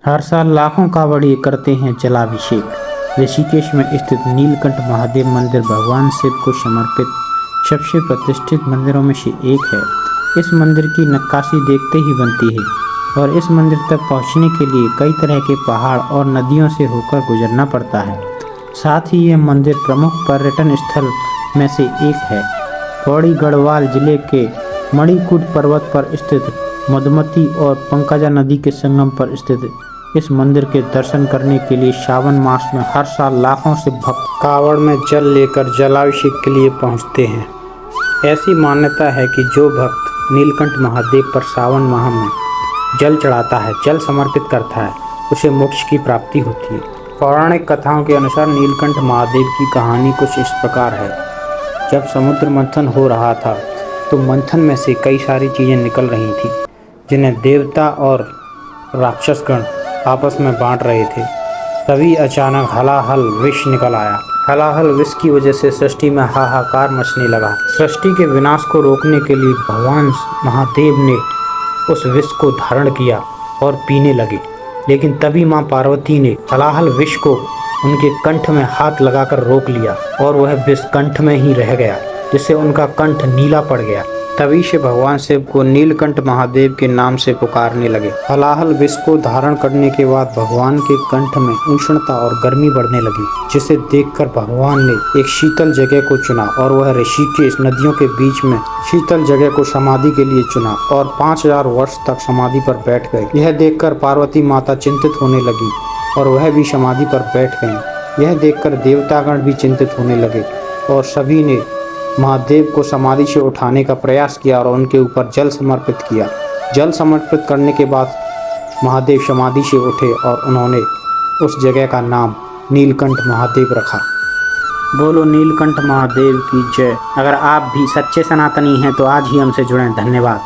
हर साल लाखों कांवड़िए करते हैं जलाभिषेक। ऋषिकेश में स्थित नीलकंठ महादेव मंदिर भगवान शिव को समर्पित सबसे प्रतिष्ठित मंदिरों में से एक है। इस मंदिर की नक्काशी देखते ही बनती है और इस मंदिर तक पहुंचने के लिए कई तरह के पहाड़ और नदियों से होकर गुजरना पड़ता है। साथ ही यह मंदिर प्रमुख पर्यटन स्थल में से एक है। पौड़ी गढ़वाल जिले के मणिकूट पर्वत पर स्थित मधुमती और पंकजा नदी के संगम पर स्थित इस मंदिर के दर्शन करने के लिए श्रावण मास में हर साल लाखों से भक्त कांवड़ में जल लेकर जलाभिषेक के लिए पहुंचते हैं। ऐसी मान्यता है कि जो भक्त नीलकंठ महादेव पर सावन माह में जल चढ़ाता है, जल समर्पित करता है, उसे मोक्ष की प्राप्ति होती है। पौराणिक कथाओं के अनुसार नीलकंठ महादेव की कहानी कुछ इस प्रकार है। जब समुद्र मंथन हो रहा था तो मंथन में से कई सारी चीज़ें निकल रही थीं, जिन्हें देवता और राक्षसगण आपस में बांट रहे थे। तभी अचानक हलाहल विष निकल आया। हलाहल विष की वजह से सृष्टि में हाहाकार मचने लगा। सृष्टि के विनाश को रोकने के लिए भगवान महादेव ने उस विष को धारण किया और पीने लगे। लेकिन तभी माँ पार्वती ने हलाहल विष को उनके कंठ में हाथ लगाकर रोक लिया और वह विष कंठ में ही रह गया, जिससे उनका कंठ नीला पड़ गया। तभी से भगवान शिव को नीलकंठ महादेव के नाम से पुकारने लगे। हलाहल विष को धारण करने के बाद भगवान के कंठ में उष्णता और गर्मी बढ़ने लगी, जिसे देखकर भगवान ने एक शीतल जगह को चुना और वह ऋषिकेश नदियों के बीच में शीतल जगह को समाधि के लिए चुना और 5000 वर्ष तक समाधि पर बैठ गए। यह देखकर पार्वती माता चिंतित होने लगी और वह भी समाधि पर बैठ गईं। यह देखकर देवतागण भी चिंतित होने लगे और सभी ने महादेव को समाधि से उठाने का प्रयास किया और उनके ऊपर जल समर्पित किया। जल समर्पित करने के बाद महादेव समाधि से उठे और उन्होंने उस जगह का नाम नीलकंठ महादेव रखा। बोलो नीलकंठ महादेव की जय। अगर आप भी सच्चे सनातनी हैं तो आज ही हमसे जुड़ें। धन्यवाद।